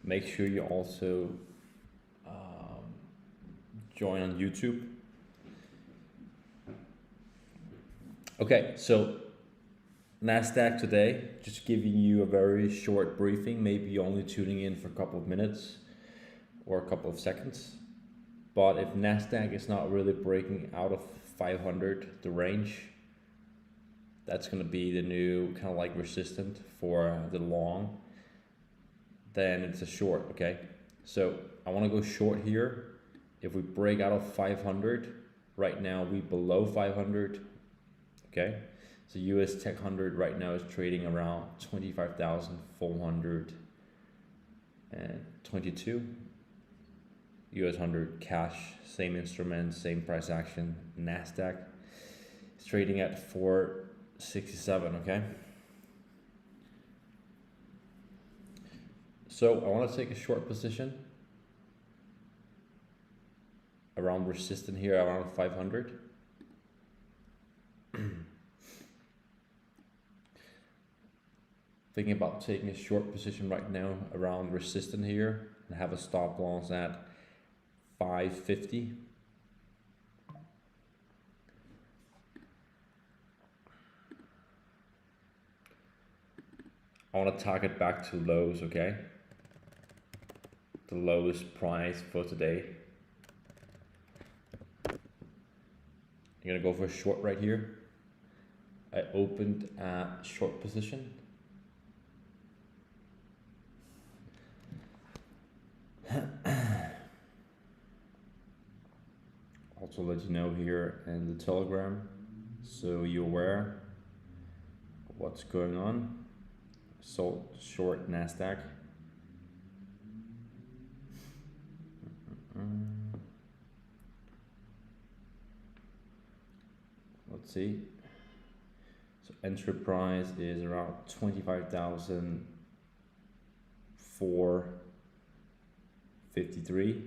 make sure you also join on YouTube. Okay, so NASDAQ today, just giving you a very short briefing, maybe only tuning in for a couple of minutes or a couple of seconds. But if NASDAQ is not really breaking out of 500, the range, that's going to be the new kind of like resistant for the long, then it's a short, okay? So I want to go short here. If we break out of 500, right now we below 500, okay? So US Tech 100 right now is trading around 25,422. US 100 cash, same instrument, same price action. NASDAQ is trading at 467, okay? So I want to take a short position around resistance here, around 500. Thinking about taking a short position right now around resistance here and have a stop loss at 550. I want to target back to lows, okay? The lowest price for today. I'm gonna go for a short right here. I opened a short position. Also let you know here in the Telegram, so you're aware of what's going on. So short NASDAQ. Let's see. So entry price is around 25,453.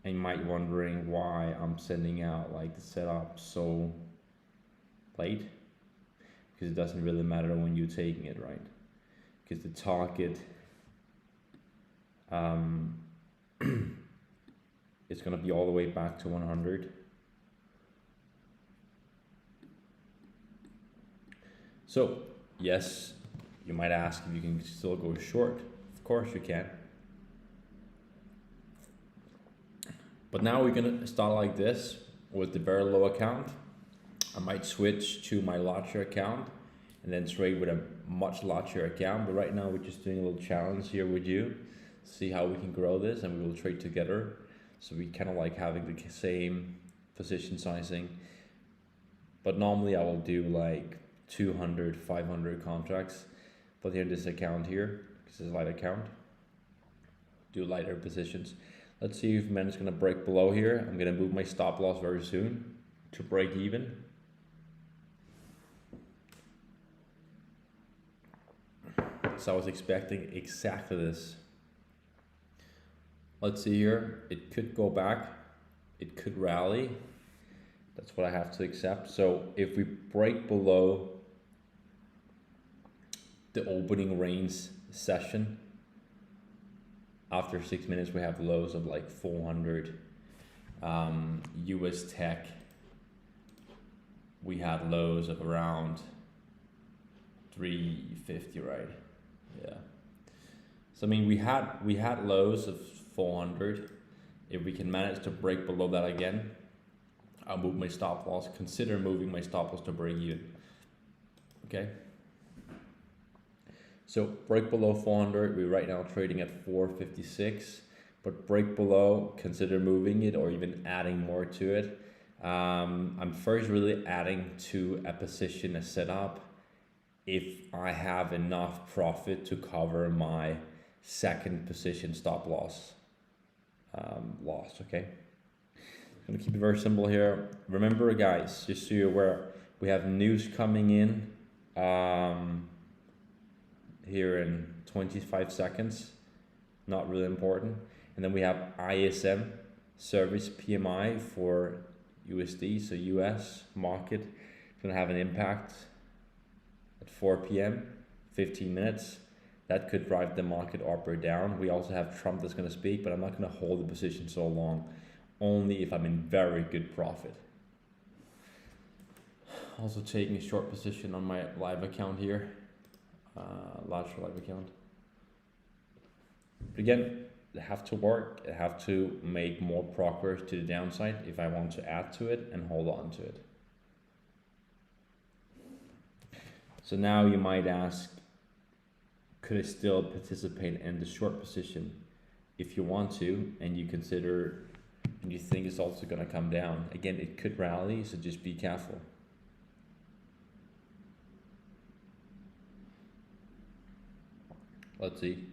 And you might be wondering why I'm sending out like the setup so late, because it doesn't really matter when you're taking it, right? Because the target is going to be all the way back to 100. So yes, you might ask if you can still go short. Of course you can. But now we're gonna start like this with the very low account. I might switch to my larger account and then trade with a much larger account. But right now we're just doing a little challenge here with you, see how we can grow this, and we will trade together. So we kind of like having the same position sizing. But normally I will do like 200, 500 contracts. But here in this account here, because it's a light account, do lighter positions. Let's see if man is going to break below here. I'm going to move my stop loss very soon to break even. So I was expecting exactly this. Let's see here. It could go back. It could rally. That's what I have to accept. So if we break below the opening range session, after 6 minutes we have lows of like 400. US Tech, we had lows of around 350, right? Yeah. So I mean we had lows of 400. If we can manage to break below that again, I'll move my stop loss. Consider moving my stop loss to break even. Okay. So break below 400, we're right now trading at 456, but break below, consider moving it or even adding more to it. I'm first really adding to a position, a setup, if I have enough profit to cover my second position stop loss, okay? I'm gonna keep it very simple here. Remember guys, just so you're aware, we have news coming in, here in 25 seconds, not really important. And then we have ISM service PMI for USD, so US market. It's gonna have an impact at 4 p.m., 15 minutes. That could drive the market up or down. We also have Trump that's going to speak, but I'm not going to hold the position so long, only if I'm in very good profit. Also taking a short position on my live account here, large live account. But again, I have to work, I have to make more progress to the downside if I want to add to it and hold on to it. So now you might ask, could I still participate in the short position? If you want to, and you consider, and you think it's also gonna come down, again, it could rally, so just be careful. Let's see.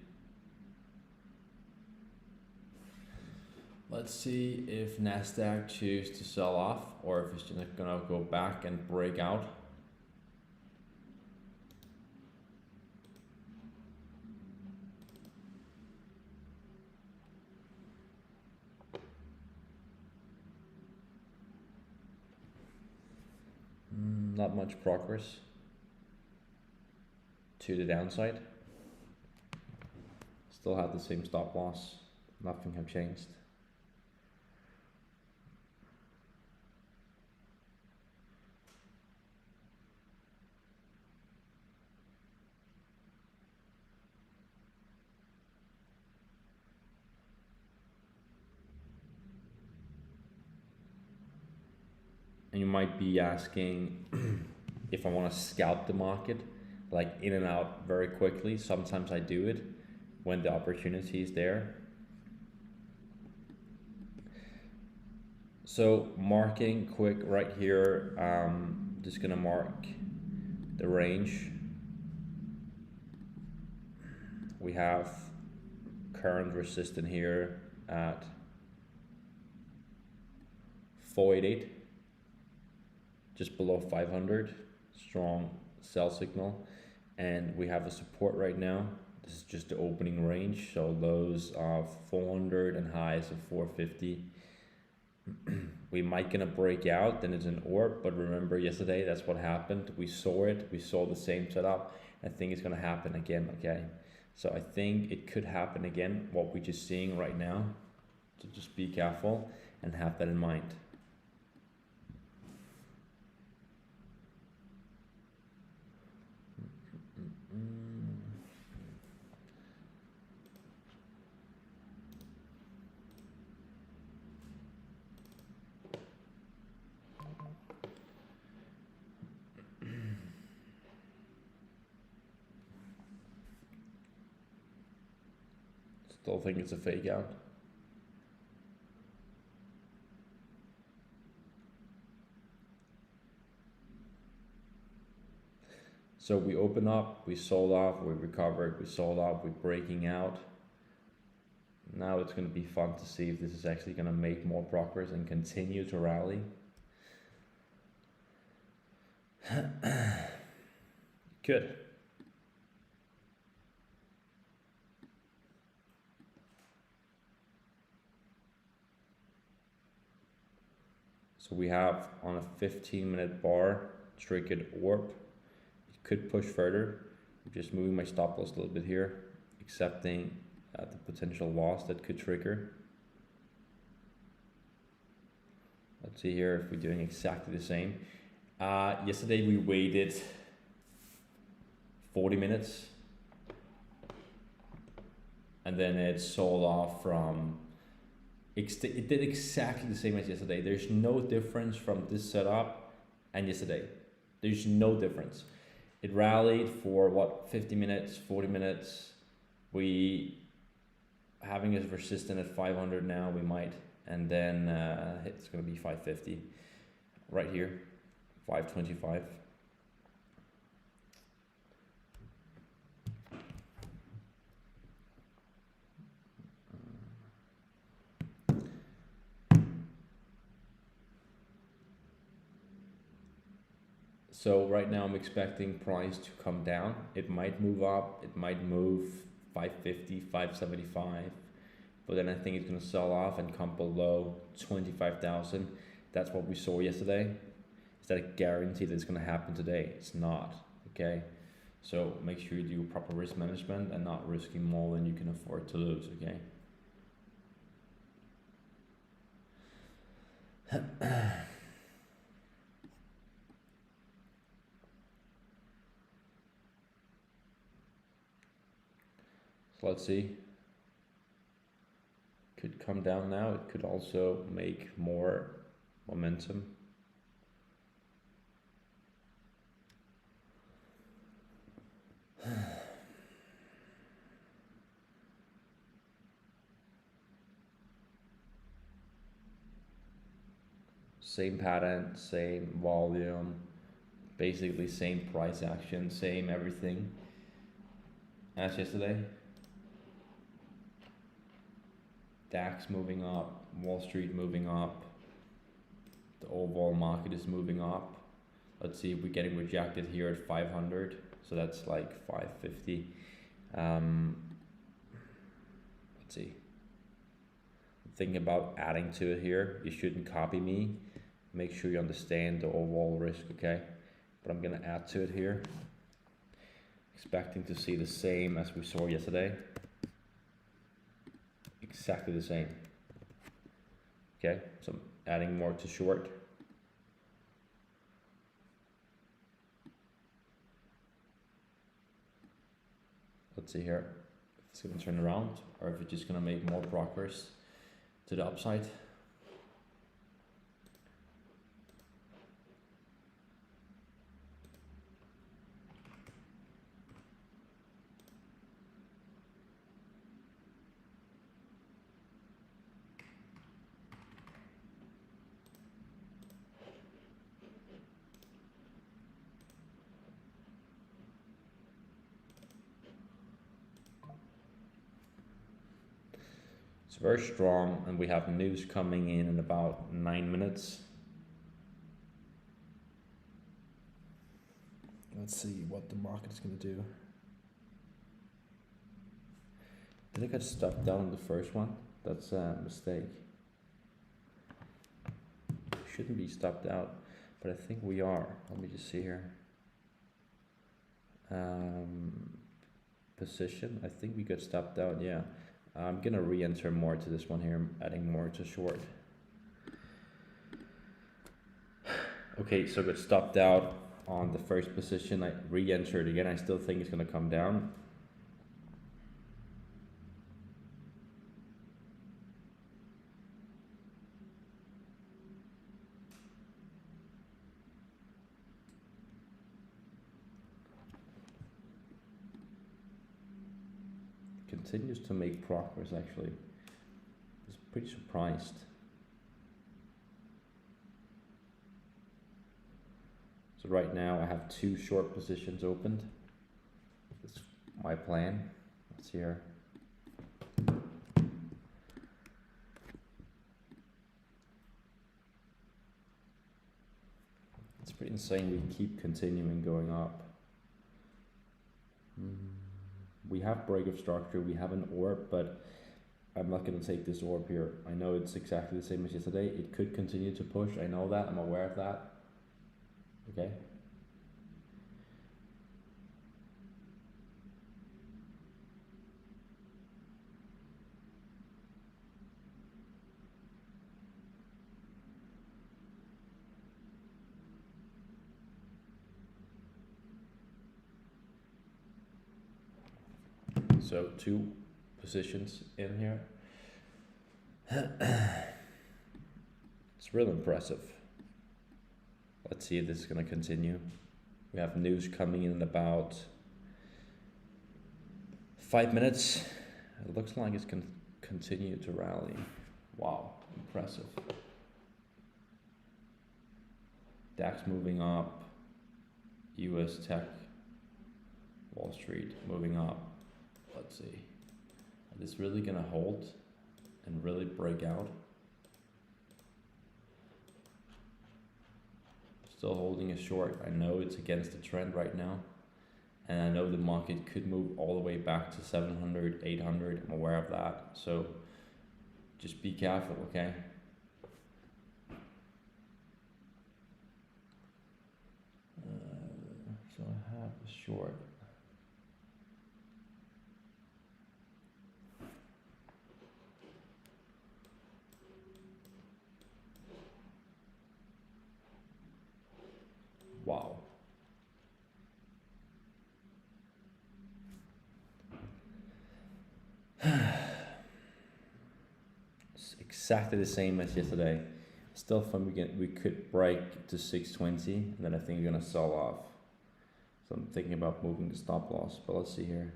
Let's see if NASDAQ chooses to sell off or if it's just gonna go back and break out. Not much progress to the downside. Still have the same stop loss. Nothing have changed. And you might be asking if I want to scalp the market, like in and out very quickly. Sometimes I do it when the opportunity is there. So marking quick right here, just gonna mark the range. We have current resistance here at 488. Just below 500, strong sell signal, and we have a support right now. This is just the opening range, so lows of 400 and highs of 450. We might gonna break out, then it's an orb, but remember yesterday, that's what happened. We saw it, we saw the same setup. I think it's gonna happen again, okay? So I think it could happen again, what we're just seeing right now. So just be careful and have that in mind. Still think it's a fake out. So we open up, we sold off, we recovered, we sold off, we're breaking out. Now it's going to be fun to see if this is actually going to make more progress and continue to rally. Good. So we have on a 15-minute bar triggered orb. It could push further. I'm just moving my stop loss a little bit here, accepting the potential loss that could trigger. Let's see here if we're doing exactly the same. Yesterday we waited 40 minutes and then it sold off from, it did exactly the same as yesterday. There's no difference from this setup and yesterday. There's no difference. It rallied for what, 50 minutes, 40 minutes. We having a resistance at 500 now, we might, and then it's gonna be 550 right here, 525. So right now I'm expecting price to come down. It might move up, it might move 550, 575, but then I think it's gonna sell off and come below 25,000. That's what we saw yesterday. Is that a guarantee that it's gonna happen today? It's not, okay? So make sure you do proper risk management and not risking more than you can afford to lose, okay? So let's see. Could come down now. It could also make more momentum. Same pattern, same volume, basically same price action, same everything as yesterday. DAX moving up, Wall Street moving up, the overall market is moving up. Let's see if we're getting rejected here at 500, so that's like 550. Let's see. Think about adding to it here. You shouldn't copy me. Make sure you understand the overall risk, okay? But I'm gonna add to it here. Expecting to see the same as we saw yesterday. Exactly the same. Okay, so I'm adding more to short. Let's see here if it's gonna turn around or if it's just gonna make more progress to the upside. It's very strong, and we have news coming in about 9 minutes. Let's see what the market is going to do. Did I get stuck down in the first one? That's a mistake. Shouldn't be stopped out, but I think we are. Let me just see here. Position, I think we got stopped out, yeah. I'm gonna re-enter more to this one here. I'm adding more to short. Okay, so got stopped out on the first position. I re-entered again. I still think it's gonna come down. Continues to make progress actually. I was pretty surprised. So right now I have 2 short positions opened. That's my plan. Let's see here. It's pretty insane we keep continuing going up. We have break of structure, we have an orb, but I'm not going to take this orb here. I know it's exactly the same as yesterday. It could continue to push. I know that. I'm aware of that. Okay. So 2 positions in here. It's real impressive. Let's see if this is going to continue. We have news coming in about 5 minutes. It looks like it's going to continue to rally. Wow, impressive. DAX moving up. US tech. Wall Street moving up. Let's see. Is this really going to hold and really break out? Still holding a short. I know it's against the trend right now. And I know the market could move all the way back to 700, 800. I'm aware of that. So just be careful, okay? So I have a short. Wow. It's exactly the same as yesterday. Still think we could break to 620, and then I think we're gonna sell off. So I'm thinking about moving the stop loss, but let's see here.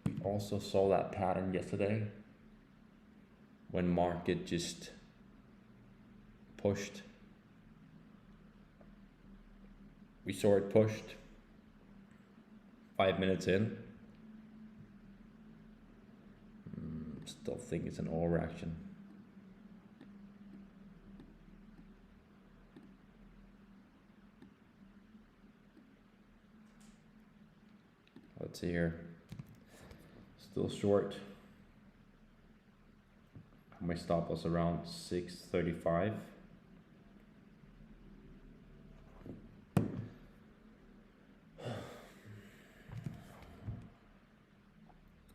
We also saw that pattern yesterday when market just pushed. We saw it pushed 5 minutes in. Still think it's an overreaction. Let's see here. Still short. My stop was around 635.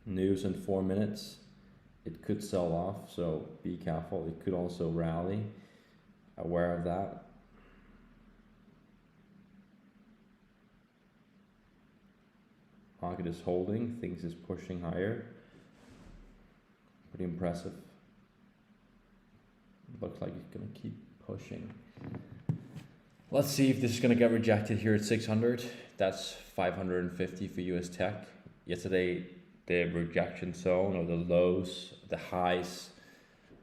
News in 4 minutes. It could sell off, so be careful. It could also rally. Aware of that. Market is holding, things is pushing higher. Pretty impressive. Looks like it's gonna keep pushing. Let's see if this is gonna get rejected here at 600. That's 550 for US Tech. Yesterday, the rejection zone or the lows, the highs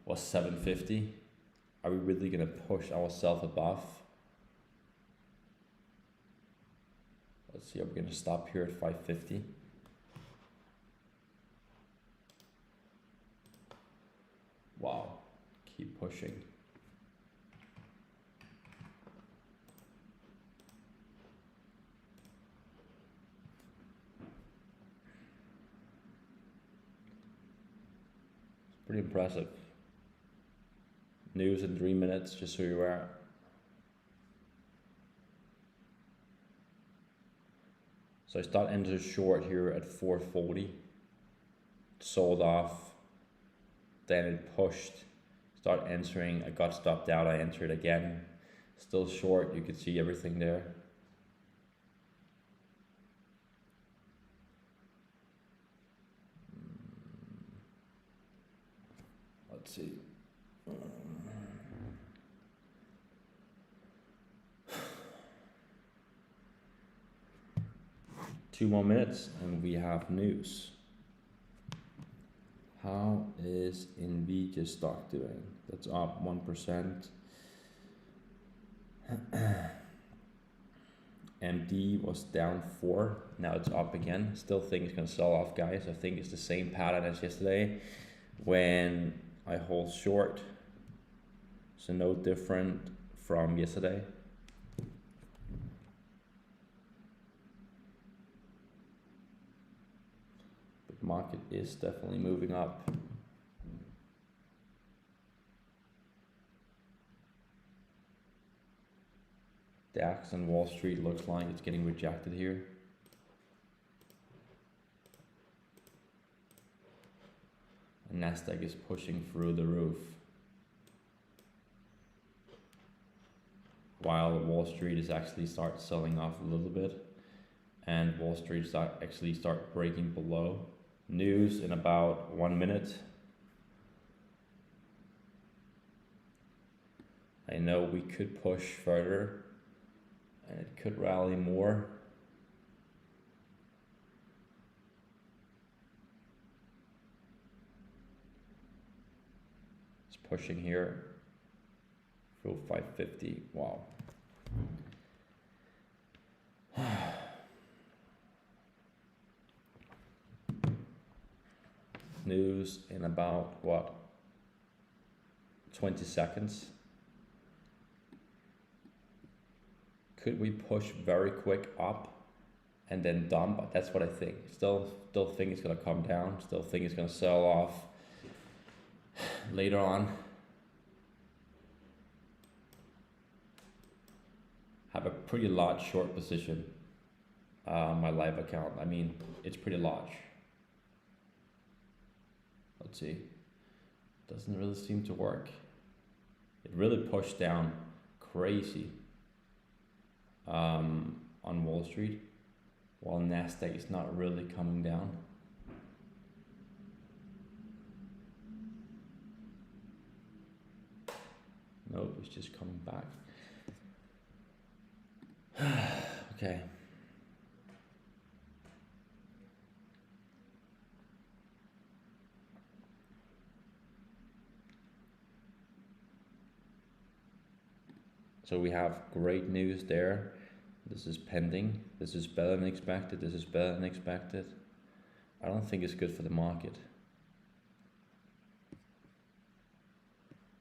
was 750. Are we really gonna push ourselves above? Let's see, are we gonna stop here at 550? Wow, keep pushing. It's pretty impressive. News in 3 minutes, just so you're aware. So I start entering short here at 440, sold off, then it pushed, start entering, I got stopped out, I entered again, still short, you can see everything there. Let's see. 2 more minutes and we have news. How is Nvidia stock doing? That's up 1%. MD was down 4, now it's up again. Still think it's gonna sell off, guys. I think it's the same pattern as yesterday when I hold short. So no different from yesterday. But market is definitely moving up. DAX and Wall Street looks like it's getting rejected here. And Nasdaq is pushing through the roof. While Wall Street is actually start selling off a little bit. And Wall Street actually start breaking below. News in about 1 minute. I know we could push further. And it could rally more. It's pushing here through 550. Wow. News in about what? 20 seconds. Could we push very quick up and then dump? That's what I think. Still think it's gonna come down. Still think it's gonna sell off later on. have a pretty large short position. My live account. I mean, it's pretty large. Let's see. Doesn't really seem to work. It really pushed down crazy on Wall Street, while Nasdaq is not really coming down. Nope, it's just coming back. Okay. So we have great news there. This is pending. This is better than expected. This is better than expected. I don't think it's good for the market.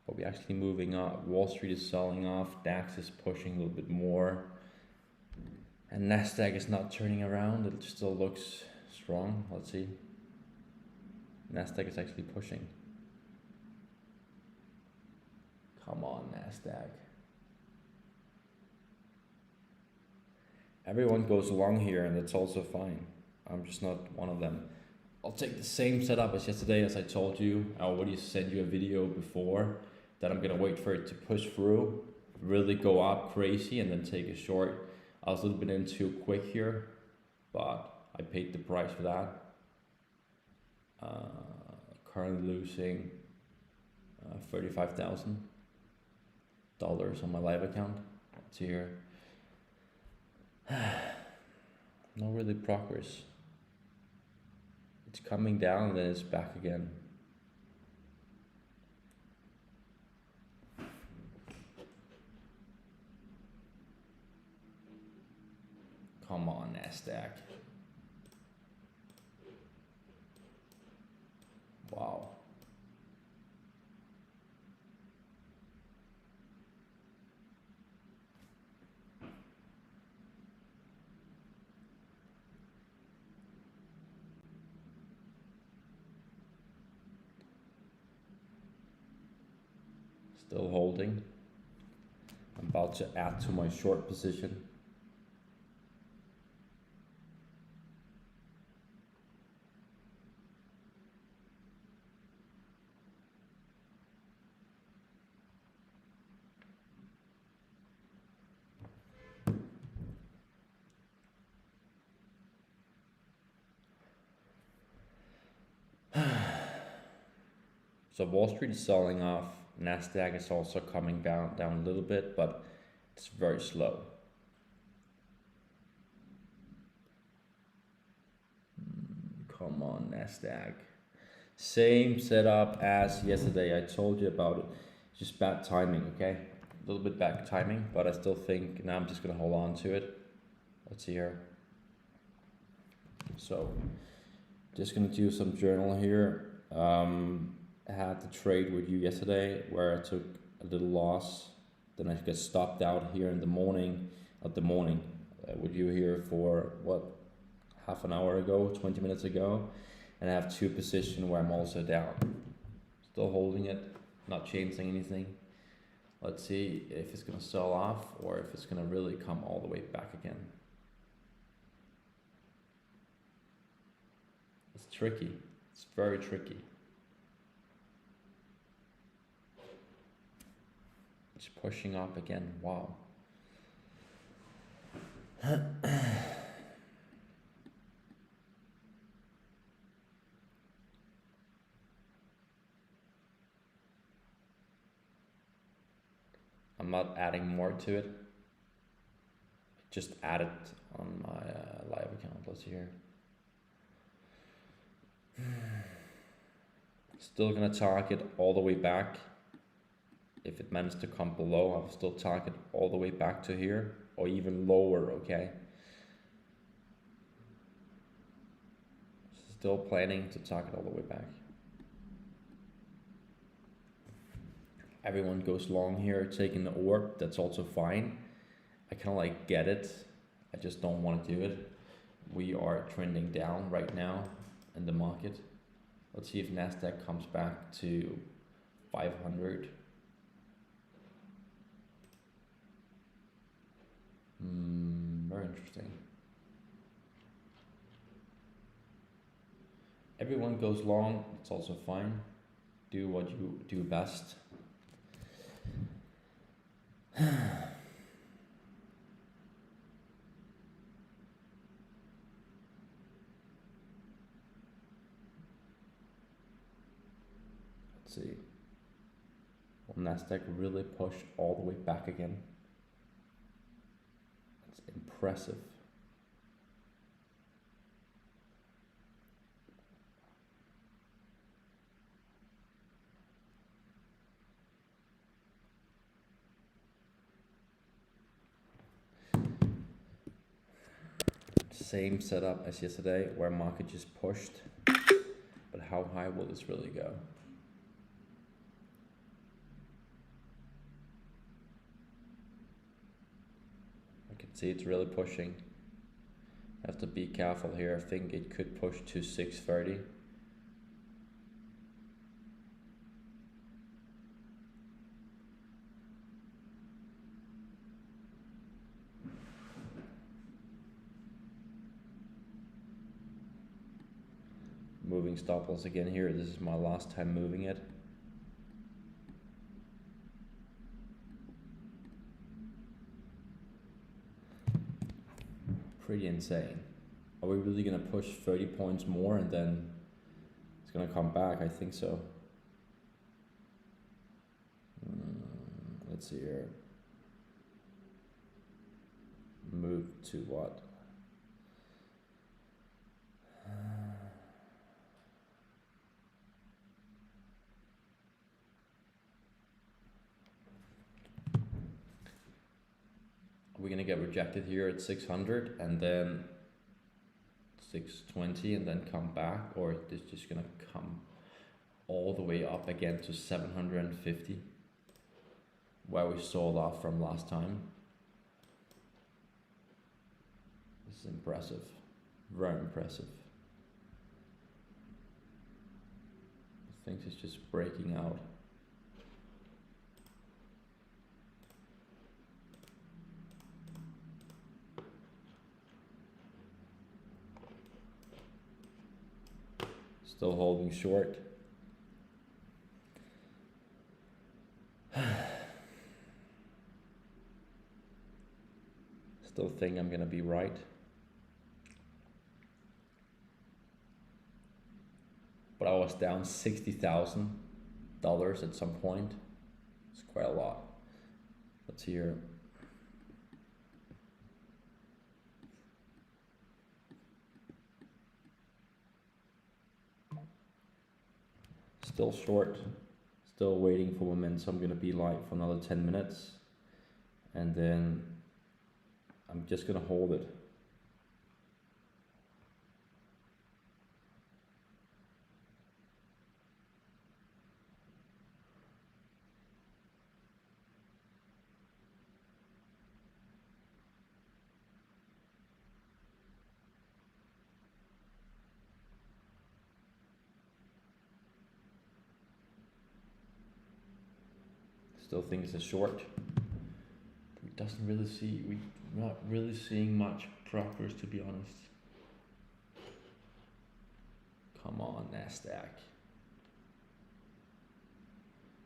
But we're actually moving up. Wall Street is selling off. DAX is pushing a little bit more. And Nasdaq is not turning around. It still looks strong. Let's see. Nasdaq is actually pushing. Come on, Nasdaq. Everyone goes along here, and that's also fine. I'm just not one of them. I'll take the same setup as yesterday, as I told you. I already sent you a video before that I'm gonna wait for it to push through, really go up crazy, and then take a short. I was a little bit in too quick here, but I paid the price for that. Currently losing $35,000 on my live account. Let's see here. No really progress. It's coming down and then it's back again. Come on, Nasdaq. Wow. Still holding. I'm about to add to my short position. So Wall Street is selling off. Nasdaq is also coming down a little bit, but it's very slow. Come on, Nasdaq. Same setup as yesterday. I told you about it. Just bad timing, okay? A little bit bad timing, but I still think now I'm just gonna hold on to it. Let's see here. So, just gonna do some journal here. I had the trade with you yesterday where I took a little loss. Then I got stopped out here in the morning, with you here for what, half an hour ago, 20 minutes ago. And I have two positions where I'm also down. Still holding it, not changing anything. Let's see if it's gonna sell off or if it's gonna really come all the way back again. It's tricky, it's very tricky. It's pushing up again, wow. I'm not adding more to it. Just add it on my live account. Let's see here. Still gonna target all the way back. If it manages to come below, I'll still target all the way back to here or even lower, okay? Still planning to target all the way back. Everyone goes long here, taking the orb, that's also fine. I kind of like get it, I just don't want to do it. We are trending down right now in the market. Let's see if Nasdaq comes back to 500. Very interesting. Everyone goes long, it's also fine. Do what you do best. Let's see. Will Nasdaq really push all the way back again? That's impressive. Same setup as yesterday, where market just pushed, but how high will this really go? I can see it's really pushing. I have to be careful here. I think it could push to 630. Moving stop loss again here. This is my last time moving it. Pretty insane. Are we really gonna push 30 points more and then it's gonna come back? I think so. Let's see here. Move to what? We're gonna get rejected here at 600 and then 620 and then come back, or it's just gonna come all the way up again to 750 where we sold off from last time. This is impressive, very impressive. I think it's just breaking out. Still holding short. Still think I'm gonna be right. But I was down $60,000 at some point. It's quite a lot. Let's hear. Still short, still waiting for momentum. I'm gonna be light for another 10 minutes and then I'm just gonna hold it. Still think it's a short. We're not really seeing much progress, to be honest. Come on, Nasdaq.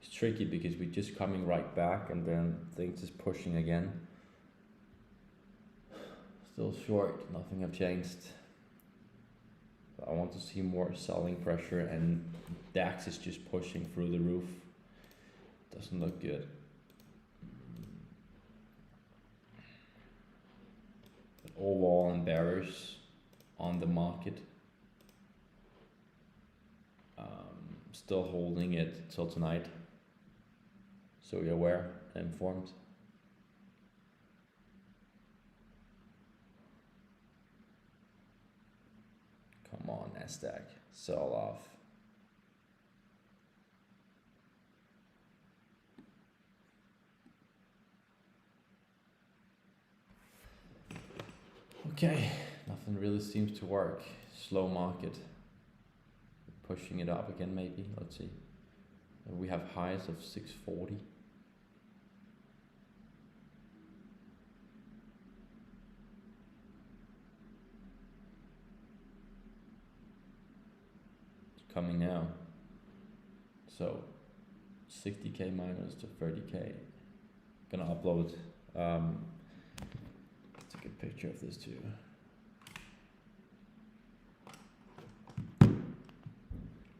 It's tricky because we're just coming right back and then things is pushing again. Still short, nothing have changed. But I want to see more selling pressure, and DAX is just pushing through the roof. Doesn't look good. But overall, I'm bearish on the market. Still holding it till tonight, so you're aware and informed. Come on, Nasdaq, sell off. Okay, nothing really seems to work. Slow market. Pushing it up again, maybe. Let's see. We have highs of 640. coming now. So 60k minus to 30k. Gonna upload. Take a picture of this too.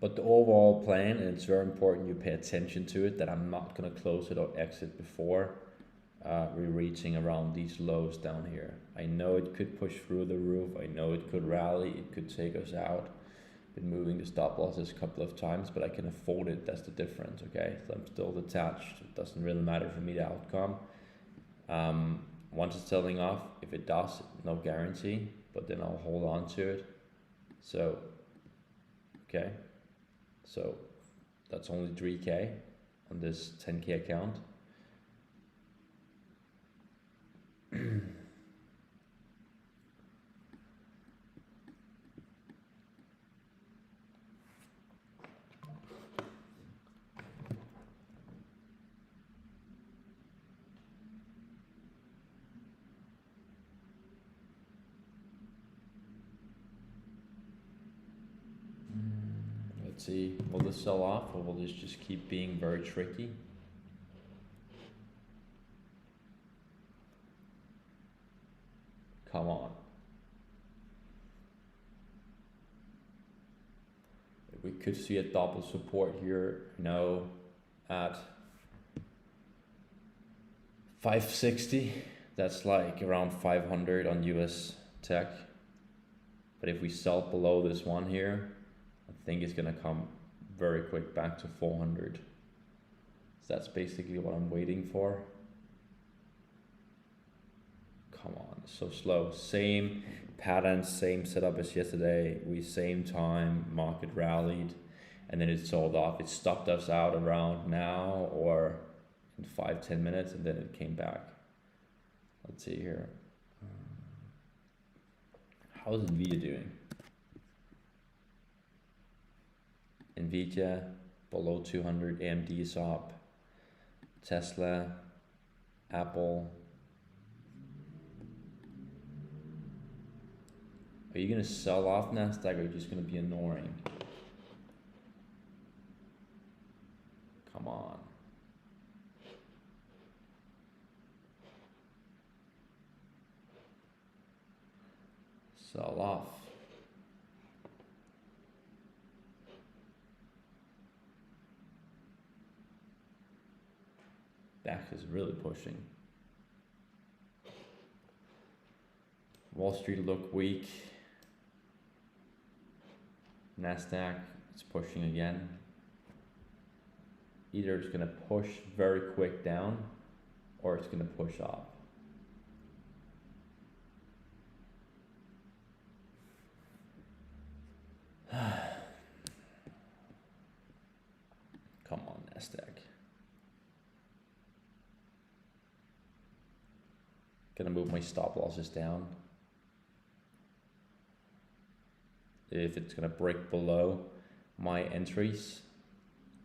But the overall plan, and it's very important you pay attention to it, that I'm not gonna close it or exit before we're reaching around these lows down here. I know it could push through the roof. I know it could rally. It could take us out. Been moving the stop losses a couple of times, but I can afford it. That's the difference, okay? So I'm still detached. It doesn't really matter for me the outcome. Once it's selling off, if it does, no guarantee, but then I'll hold on to it. So, okay. So that's only 3k on this 10k account. Let's see, will this sell off or will this just keep being very tricky? Come on. We could see a double support here, you know, at 560. That's like around 500 on US tech. But if we sell below this one here, I think it's gonna come very quick back to 400. So that's basically what I'm waiting for. Come on, so slow. Same pattern, same setup as yesterday. Same time, market rallied, and then it sold off. It stopped us out around now or in 5-10 minutes, and then it came back. Let's see here. How's Nvidia doing? Nvidia below 200, AMD is up, Tesla, Apple. Are you gonna sell off Nasdaq or are you just gonna be ignoring? Come on. Sell off. DAX is really pushing. Wall Street look weak. Nasdaq is pushing again. Either it's gonna push very quick down or it's gonna push up. Come on, Nasdaq. Gonna move my stop losses down. If it's gonna break below my entries,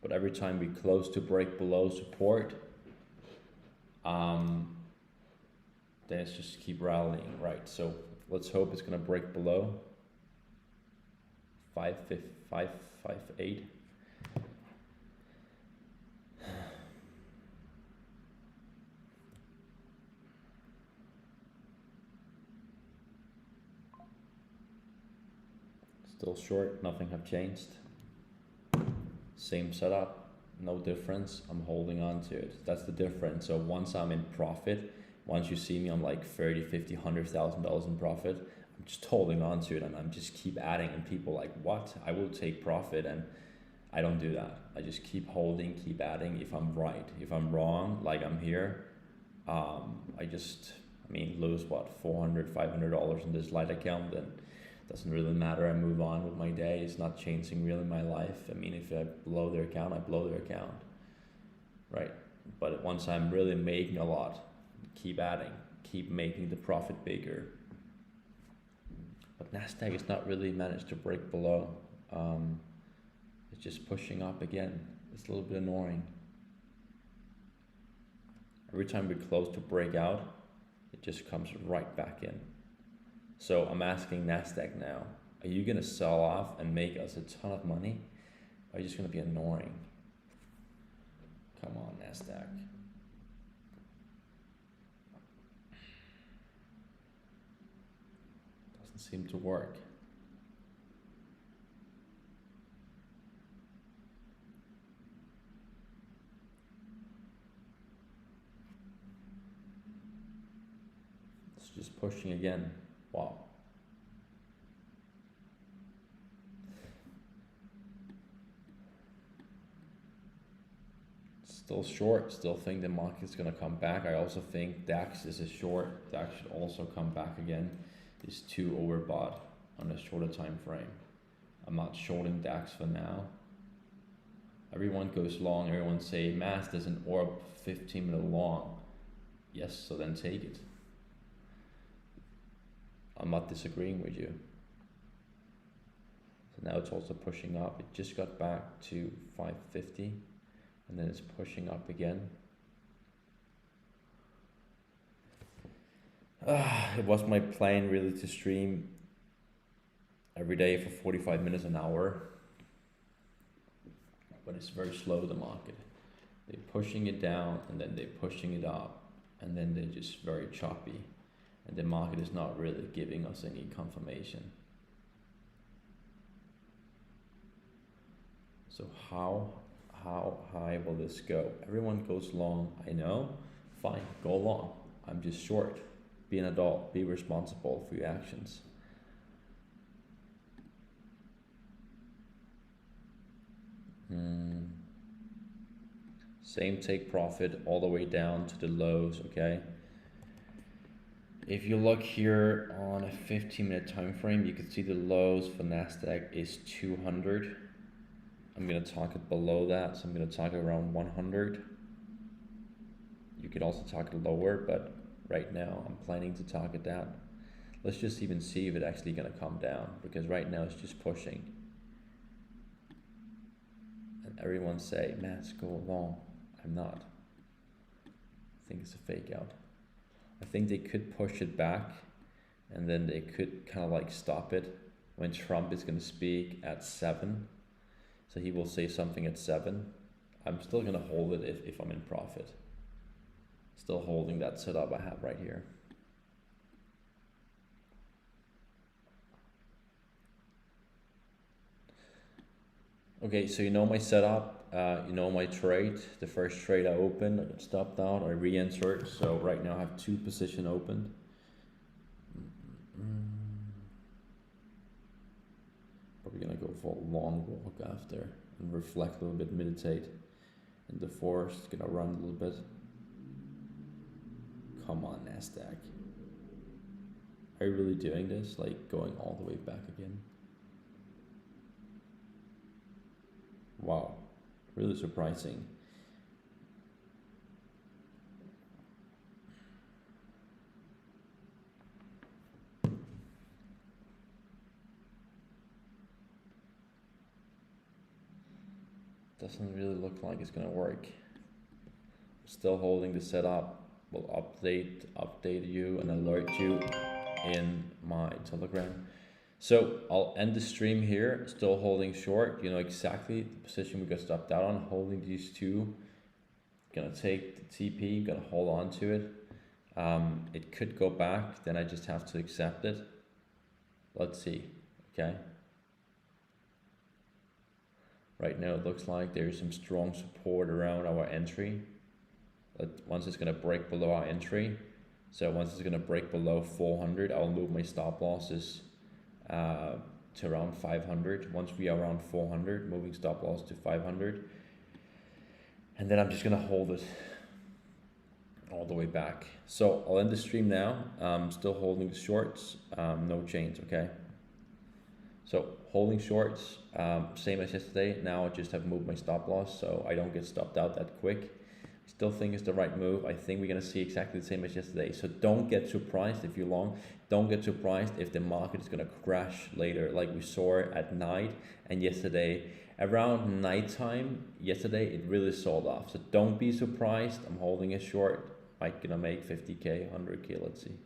but every time we close to break below support, then it's just keep rallying, right? So let's hope it's gonna break below 558. Still short, nothing have changed. Same setup, no difference. I'm holding on to it. That's the difference. So once I'm in profit, once you see me on like 30, 50, $100,000 in profit, I'm just holding on to it and I'm just keep adding, and people like, what? I will take profit, and I don't do that. I just keep holding, keep adding if I'm right. If I'm wrong, like I'm here, I lose what, $400, $500 in this light account, and doesn't really matter. I move on with my day. It's not changing really my life. I mean, if I blow their account, I blow their account, right? But once I'm really making a lot, keep adding, keep making the profit bigger. But Nasdaq has not really managed to break below. It's just pushing up again. It's a little bit annoying. Every time we close to break out, it just comes right back in. So I'm asking Nasdaq now, are you gonna sell off and make us a ton of money? Are you just gonna be annoying? Come on, NASDAQ. Doesn't seem to work. It's just pushing again. Wow. Still short, still think the market's gonna come back. I also think DAX is a short. DAX should also come back again. It's too overbought on a shorter time frame. I'm not shorting DAX for now. Everyone goes long, everyone say, Mass, there's an orb 15-minute long. Yes, so then take it. I'm not disagreeing with you. So now it's also pushing up. It just got back to 550 and then it's pushing up again. It was my plan really to stream every day for 45 minutes an hour, but it's very slow, the market. They're pushing it down and then they're pushing it up and then they're just very choppy and the market is not really giving us any confirmation. So how high will this go? Everyone goes long, I know, fine, go long. I'm just short. Be an adult, be responsible for your actions. Same take profit all the way down to the lows, okay? If you look here on a 15-minute time frame, you can see the lows for NASDAQ is 200. I'm gonna target below that, so I'm gonna target around 100. You could also target lower, but right now I'm planning to target that. Let's just even see if it's actually gonna come down, because right now it's just pushing. And everyone say, Matt, go long. I'm not. I think it's a fake out. I think they could push it back and then they could kind of like stop it when Trump is gonna speak at 7. So he will say something at 7. I'm still gonna hold it if I'm in profit. Still holding that setup I have right here. Okay, so you know my setup, you know my trade. The first trade I opened, I got stopped out, I re-entered. So right now I have 2 positions opened. Probably gonna go for a long walk after and reflect a little bit, meditate in the forest, gonna run a little bit. Come on, NASDAQ. Are you really doing this? Like going all the way back again? Wow, really surprising. Doesn't really look like it's gonna work. Still holding the setup. Will update you and alert you in my Telegram. So I'll end the stream here, still holding short. You know exactly the position we got stopped out on, holding these 2. Gonna take the TP, gonna hold on to it. It could go back, then I just have to accept it. Let's see, okay? Right now it looks like there's some strong support around our entry. But once it's gonna break below our entry, so once it's gonna break below 400, I'll move my stop losses to around 500. Once we are around 400, moving stop loss to 500. And then I'm just gonna hold it all the way back. So I'll end the stream now. Still holding the shorts, no change, okay? So holding shorts, same as yesterday. Now I just have moved my stop loss so I don't get stopped out that quick. Still think it's the right move. I think we're gonna see exactly the same as yesterday. So don't get surprised if you're long. Don't get surprised if the market is gonna crash later, like we saw at night and yesterday. Around nighttime yesterday, it really sold off. So don't be surprised. I'm holding it short. I'm gonna make 50K, 100K. Let's see.